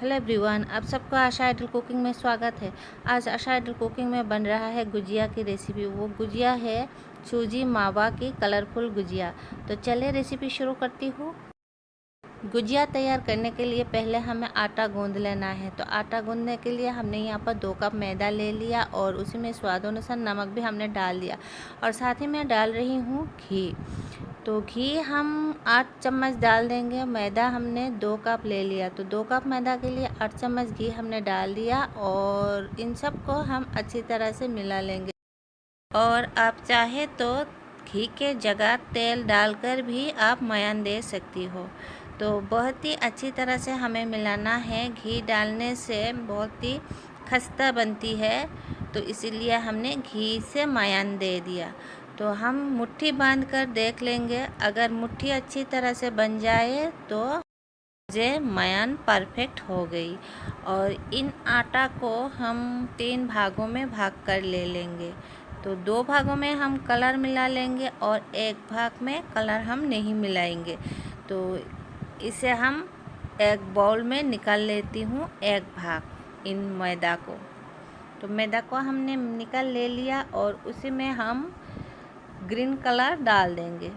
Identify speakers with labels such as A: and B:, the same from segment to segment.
A: Hello everyone, आप सबका आशा idol cooking में स्वागत है। आज आशा आइडल कुकिंग में बन रहा है गुजिया की रेसिपी। वो गुजिया है सूजी मावा की कलरफुल गुजिया। तो चलिए रेसिपी शुरू करती हूँ। गुजिया तैयार करने के लिए पहले हमें आटा गूंद लेना है। तो आटा गूंदने के लिए हमने यहाँ पर 2 कप मैदा ले लिया और उसी में स्वादानुसार नमक भी हमने डाल दिया और साथ ही मैं डाल रही हूँ घी। तो घी हम 8 चम्मच डाल देंगे। मैदा हमने 2 कप ले लिया, तो 2 कप मैदा के लिए 8 चम्मच घी हमने डाल दिया और इन सब को हम अच्छी तरह से मिला लेंगे। और आप चाहे तो घी के जगह तेल डालकर भी आप मयान दे सकती हो। तो बहुत ही अच्छी तरह से हमें मिलाना है। घी डालने से बहुत ही खस्ता बनती है, तो इसीलिए हमने घी से मयान दे दिया। तो हम मुट्ठी बांध कर देख लेंगे। अगर मुट्ठी अच्छी तरह से बन जाए तो जे मयान परफेक्ट हो गई। और इन आटा को हम 3 भागों में भाग कर ले लेंगे। तो 2 भागों में हम कलर मिला लेंगे और 1 भाग में कलर हम नहीं मिलाएंगे। तो इसे हम एक बाउल में निकाल लेती हूँ, 1 भाग इन मैदा को। तो मैदा को हमने निकाल ले लिया और उसी में हम ग्रीन कलर डाल देंगे।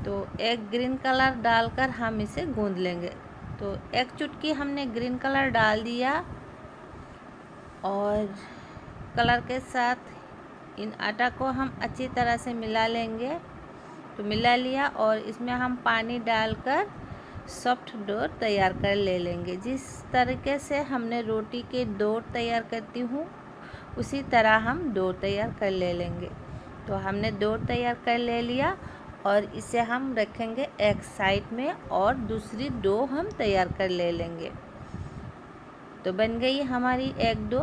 A: तो एक ग्रीन कलर डालकर हम इसे गूंद लेंगे। तो 1 चुटकी हमने ग्रीन कलर डाल दिया और कलर के साथ इन आटा को हम अच्छी तरह से मिला लेंगे। तो मिला लिया और इसमें हम पानी डालकर सॉफ्ट डो तैयार कर ले लेंगे। जिस तरीके से हमने रोटी के डो तैयार करती हूँ उसी तरह हम डो तैयार कर ले लेंगे। तो हमने डो तैयार कर ले लिया और इसे हम रखेंगे एक साइड में और दूसरी डो हम तैयार कर ले लेंगे। तो बन गई हमारी एक डो।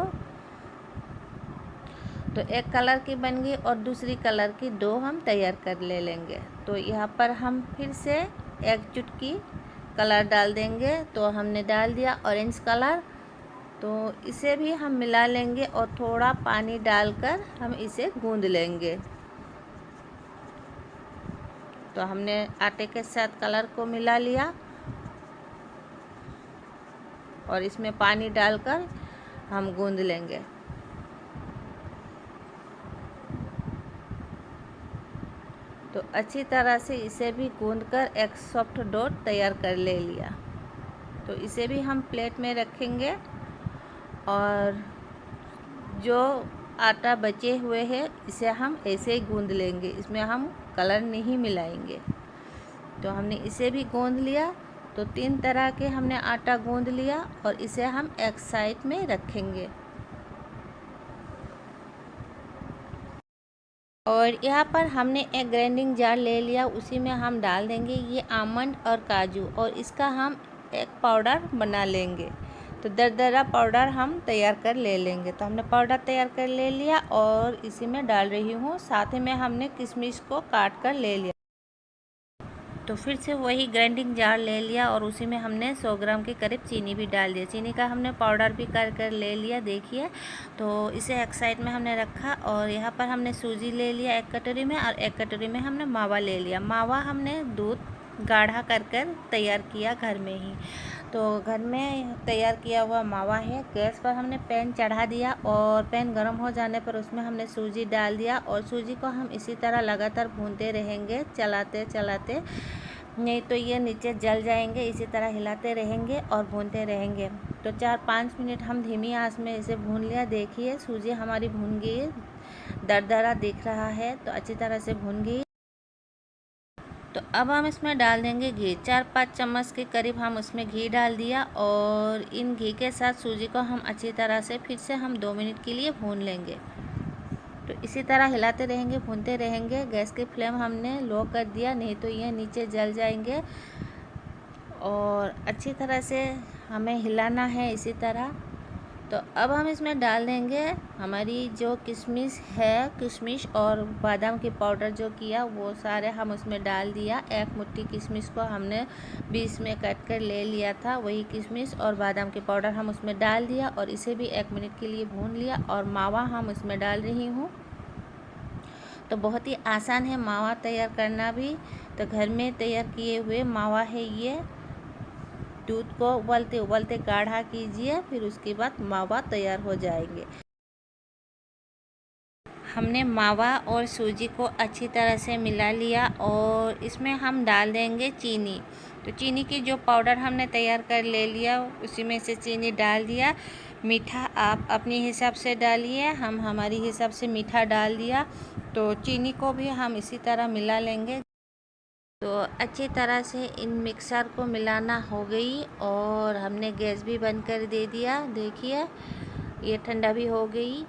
A: तो एक कलर की बन गई और दूसरी कलर की डो हम तैयार कर ले लेंगे। तो यहाँ पर हम फिर से 1 चुटकी कलर डाल देंगे। तो हमने डाल दिया ऑरेंज कलर। तो इसे भी हम मिला लेंगे और थोड़ा पानी डालकर हम इसे गूंद लेंगे। तो हमने आटे के साथ कलर को मिला लिया और इसमें पानी डालकर हम गूंद लेंगे। तो अच्छी तरह से इसे भी गूंदकर एक सॉफ्ट डो तैयार कर ले लिया। तो इसे भी हम प्लेट में रखेंगे और जो आटा बचे हुए हैं इसे हम ऐसे ही गूंद लेंगे। इसमें हम कलर नहीं मिलाएंगे। तो हमने इसे भी गूंद लिया। तो 3 तरह के हमने आटा गूंद लिया और इसे हम एक साइड में रखेंगे। और यहाँ पर हमने एक ग्राइंडिंग जार ले लिया, उसी में हम डाल देंगे ये आमंड और काजू और इसका हम एक पाउडर बना लेंगे। तो दरदरा पाउडर हम तैयार कर ले लेंगे। तो हमने पाउडर तैयार कर ले लिया और इसी में डाल रही हूँ। साथ ही में हमने किशमिश को काट कर ले लिया। तो फिर से वही ग्राइंडिंग जार ले लिया और उसी में हमने 100 ग्राम के करीब चीनी भी डाल दिया। चीनी का हमने पाउडर भी कर ले लिया, देखिए। तो इसे एक साइड में हमने रखा और यहाँ पर हमने सूजी ले लिया 1 कटोरी में और 1 कटोरी में हमने मावा ले लिया। मावा हमने दूध गाढ़ा कर तैयार किया घर में ही। तो घर में तैयार किया हुआ मावा है। गैस पर हमने पैन चढ़ा दिया और पैन गर्म हो जाने पर उसमें हमने सूजी डाल दिया और सूजी को हम इसी तरह लगातार भूनते रहेंगे, चलाते चलाते, नहीं तो ये नीचे जल जाएंगे। इसी तरह हिलाते रहेंगे और भूनते रहेंगे। तो 4-5 मिनट हम धीमी आंच में इसे भून लिया। देखिए सूजी हमारी भून गई, दरदरा दिख रहा है, तो अच्छी तरह से भून गई। तो अब हम इसमें डाल देंगे घी। 4-5 चम्मच के करीब हम उसमें घी डाल दिया और इन घी के साथ सूजी को हम अच्छी तरह से फिर से हम 2 मिनट के लिए भून लेंगे। तो इसी तरह हिलाते रहेंगे, भूनते रहेंगे। गैस की फ्लेम हमने लो कर दिया, नहीं तो ये नीचे जल जाएंगे। और अच्छी तरह से हमें हिलाना है इसी तरह। तो अब हम इसमें डाल देंगे हमारी जो किशमिश है, किशमिश और बादाम की पाउडर जो किया वो सारे हम उसमें डाल दिया। 1 मुट्ठी किशमिश को हमने बीच में काट कर ले लिया था, वही किशमिश और बादाम की पाउडर हम उसमें डाल दिया और इसे भी 1 मिनट के लिए भून लिया। और मावा हम उसमें डाल रही हूँ। तो बहुत ही आसान है मावा तैयार करना भी। तो घर में तैयार किए हुए मावा है ये। दूध को उबलते उबलते गाढ़ा कीजिए, फिर उसके बाद मावा तैयार हो जाएंगे। हमने मावा और सूजी को अच्छी तरह से मिला लिया और इसमें हम डाल देंगे चीनी। तो चीनी की जो पाउडर हमने तैयार कर ले लिया उसी में से चीनी डाल दिया। मीठा आप अपने हिसाब से डालिए, हम हमारी हिसाब से मीठा डाल दिया। तो चीनी को भी हम इसी तरह मिला लेंगे। तो अच्छी तरह से इन मिक्सर को मिलाना हो गई और हमने गैस भी बंद कर दे दिया। देखिए ये ठंडा भी हो गई।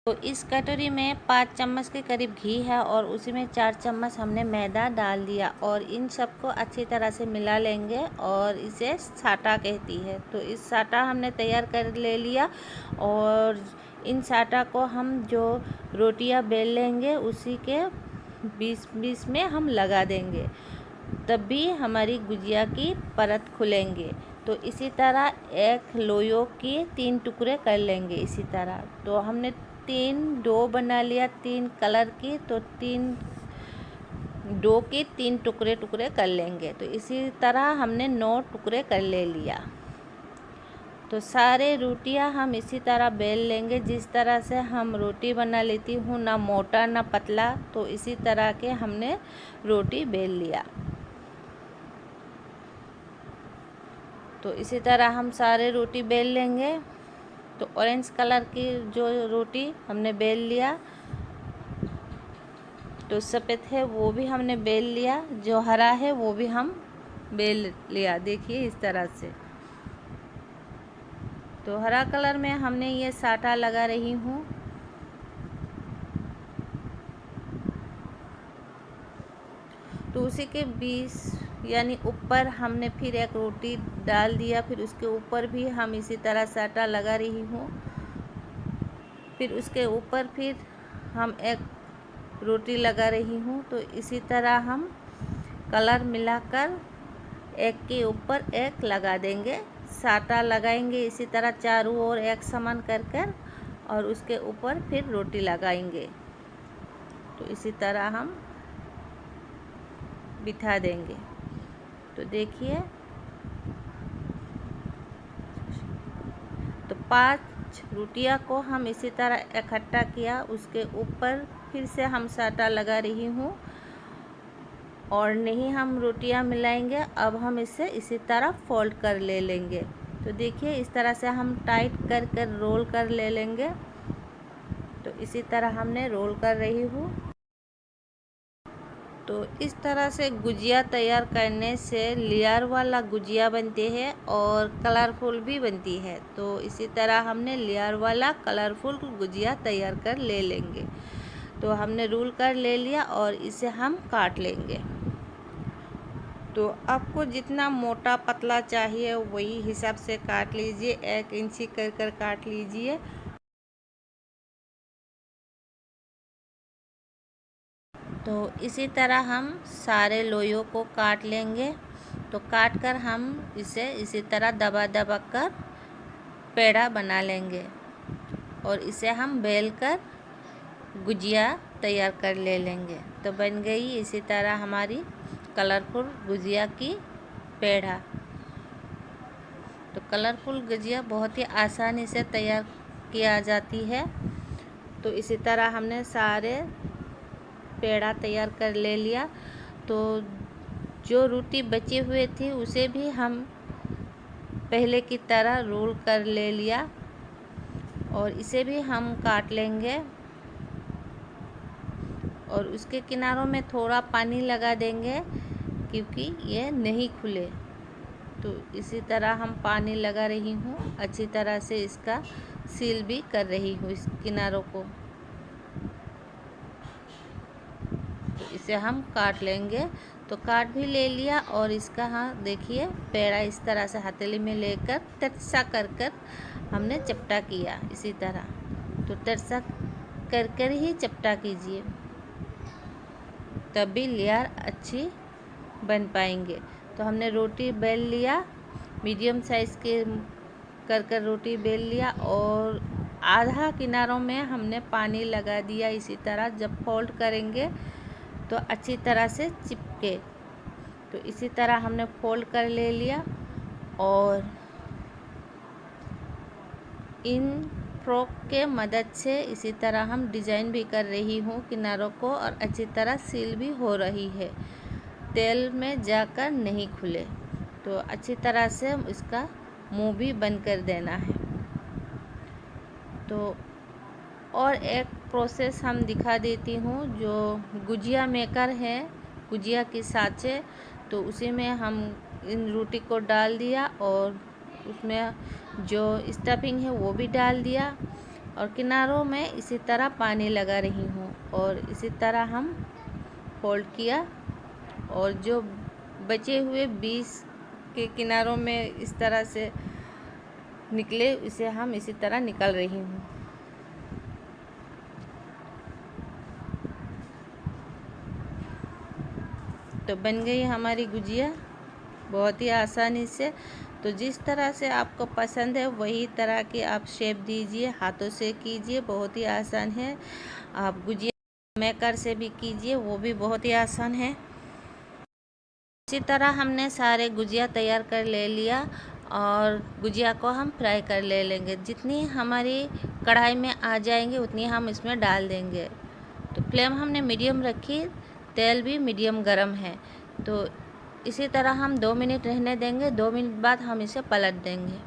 A: तो इस कटोरी में 5 चम्मच के करीब घी है और उसी में 4 चम्मच हमने मैदा डाल दिया और इन सबको अच्छी तरह से मिला लेंगे और इसे साटा कहती है। तो इस साटा हमने तैयार कर ले लिया और इन साटा को हम जो रोटियां बेल लेंगे उसी के बीच में हम लगा देंगे, तब भी हमारी गुजिया की परत खुलेंगे। तो इसी तरह एक लोयो के 3 टुकड़े कर लेंगे इसी तरह। तो हमने 3 डो बना लिया 3 कलर की, तो 3 डो के 3 टुकड़े कर लेंगे। तो इसी तरह हमने 9 टुकड़े कर ले लिया। तो सारे रोटियां हम इसी तरह बेल लेंगे जिस तरह से हम रोटी बना लेती हूँ, ना मोटा ना पतला। तो इसी तरह के हमने रोटी बेल लिया। तो इसी तरह हम सारे रोटी बेल लेंगे। तो ऑरेंज कलर की जो रोटी हमने बेल लिया, तो सफ़ेद है वो भी हमने बेल लिया, जो हरा है वो भी हम बेल लिया। देखिए इस तरह से। तो हरा कलर में हमने ये साटा लगा रही हूँ। तो उसी के बीच यानी ऊपर हमने फिर एक रोटी डाल दिया, फिर उसके ऊपर भी हम इसी तरह साटा लगा रही हूँ। फिर उसके ऊपर फिर हम एक रोटी लगा रही हूँ। तो इसी तरह हम कलर मिलाकर एक के ऊपर एक लगा देंगे, साटा लगाएंगे इसी तरह चारों ओर एक समान कर और उसके ऊपर फिर रोटी लगाएंगे। तो इसी तरह हम बिठा देंगे। तो देखिए, तो 5 रोटियां को हम इसी तरह इकट्ठा किया, उसके ऊपर फिर से हम साटा लगा रही हूँ और नहीं हम रोटियां मिलाएंगे। अब हम इसे इसी तरह फोल्ड कर ले लेंगे। तो देखिए इस तरह से हम टाइट कर रोल कर ले लेंगे। तो इसी तरह हमने रोल कर रही हूँ। तो इस तरह से गुजिया तैयार करने से लेयर वाला गुजिया बनती है और कलरफुल भी बनती है। तो इसी तरह हमने लेयर वाला कलरफुल गुजिया तैयार कर ले लेंगे। तो हमने रोल कर ले लिया और इसे हम काट लेंगे। तो आपको जितना मोटा पतला चाहिए वही हिसाब से काट लीजिए, 1 इंची कर काट लीजिए। तो इसी तरह हम सारे लोइयों को काट लेंगे। तो काट कर हम इसे इसी तरह दबा कर पेड़ा बना लेंगे और इसे हम बेल कर गुजिया तैयार कर ले लेंगे। तो बन गई इसी तरह हमारी कलरफुल गुजिया की पेड़ा। तो कलरफुल गुजिया बहुत ही आसानी से तैयार किया जाती है। तो इसी तरह हमने सारे पेड़ा तैयार कर ले लिया। तो जो रोटी बची हुई थी उसे भी हम पहले की तरह रोल कर ले लिया और इसे भी हम काट लेंगे और उसके किनारों में थोड़ा पानी लगा देंगे क्योंकि ये नहीं खुले। तो इसी तरह हम पानी लगा रही हूँ, अच्छी तरह से इसका सील भी कर रही हूँ इस किनारों को। तो इसे हम काट लेंगे। तो काट भी ले लिया और इसका हाँ देखिए पेड़ा इस तरह से हथेली में लेकर तरसा कर हमने चपटा किया इसी तरह। तो तरसा कर ही चपटा कीजिए, तभी लेयर अच्छी बन पाएंगे। तो हमने रोटी बेल लिया, मीडियम साइज़ के कर रोटी बेल लिया और आधा किनारों में हमने पानी लगा दिया। इसी तरह जब फोल्ड करेंगे तो अच्छी तरह से चिपके। तो इसी तरह हमने फोल्ड कर ले लिया और इन फ्रॉक के मदद से इसी तरह हम डिज़ाइन भी कर रही हूँ किनारों को, और अच्छी तरह सील भी हो रही है, तेल में जाकर नहीं खुले। तो अच्छी तरह से इसका मुंह भी बंद कर देना है। तो और एक प्रोसेस हम दिखा देती हूँ, जो गुजिया मेकर है, गुजिया की साँचे, तो उसी में हम इन रोटी को डाल दिया और उसमें जो स्टफिंग है वो भी डाल दिया, और किनारों में इसी तरह पानी लगा रही हूँ और इसी तरह हम फोल्ड किया, और जो बचे हुए 20 के किनारों में इस तरह से निकले, इसे हम इसी तरह निकाल रही हूँ। तो बन गई हमारी गुजिया बहुत ही आसानी से। तो जिस तरह से आपको पसंद है वही तरह की आप शेप दीजिए, हाथों से कीजिए, बहुत ही आसान है। आप गुजिया मेकर से भी कीजिए, वो भी बहुत ही आसान है। इसी तरह हमने सारे गुजिया तैयार कर ले लिया, और गुजिया को हम फ्राई कर ले लेंगे। जितनी हमारी कढ़ाई में आ जाएंगे उतनी हम इसमें डाल देंगे। तो फ्लेम हमने मीडियम रखी, तेल भी मीडियम गरम है। तो इसी तरह हम 2 मिनट रहने देंगे। 2 मिनट बाद हम इसे पलट देंगे।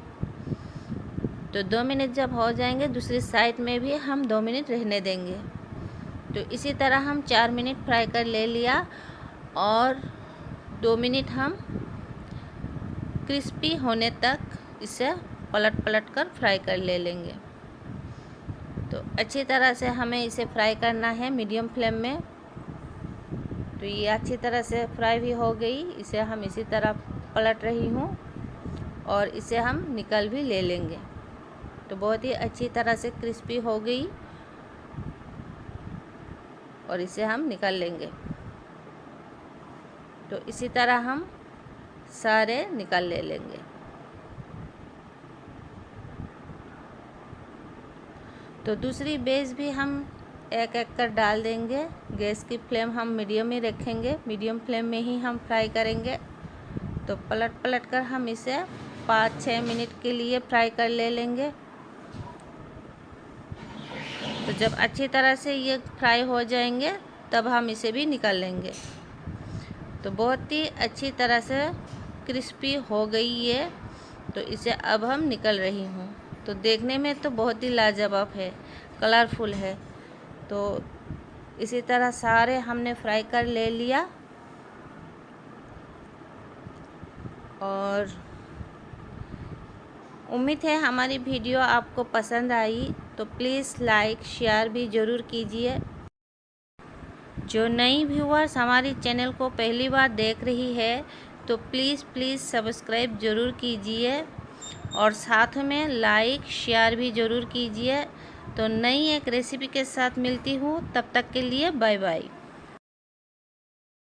A: तो 2 मिनट जब हो जाएंगे, दूसरी साइड में भी हम 2 मिनट रहने देंगे। तो इसी तरह हम 4 मिनट फ्राई कर ले लिया, और 2 मिनट हम क्रिस्पी होने तक इसे पलट पलट कर फ्राई कर ले लेंगे। तो अच्छी तरह से हमें इसे फ्राई करना है मीडियम फ्लेम में। तो ये अच्छी तरह से फ्राई भी हो गई। इसे हम इसी तरह पलट रही हूँ और इसे हम निकाल भी ले लेंगे। तो बहुत ही अच्छी तरह से क्रिस्पी हो गई, और इसे हम निकाल लेंगे। तो इसी तरह हम सारे निकाल ले लेंगे। तो दूसरी बेस भी हम एक एक कर डाल देंगे। गैस की फ्लेम हम मीडियम में रखेंगे, मीडियम फ्लेम में ही हम फ्राई करेंगे। तो पलट पलट कर हम इसे 5-6 मिनट के लिए फ्राई कर ले लेंगे। तो जब अच्छी तरह से ये फ्राई हो जाएंगे तब हम इसे भी निकाल लेंगे। तो बहुत ही अच्छी तरह से क्रिस्पी हो गई ये। तो इसे अब हम निकाल रही हूँ। तो देखने में तो बहुत ही लाजवाब है, कलरफुल है। तो इसी तरह सारे हमने फ्राई कर ले लिया, और उम्मीद है हमारी वीडियो आपको पसंद आई। तो प्लीज़ लाइक शेयर भी ज़रूर कीजिए। जो नई व्यूअर्स हमारी चैनल को पहली बार देख रही है तो प्लीज़ सब्सक्राइब ज़रूर कीजिए, और साथ में लाइक शेयर भी ज़रूर कीजिए। तो नई एक रेसिपी के साथ मिलती हूँ, तब तक के लिए बाय बाय।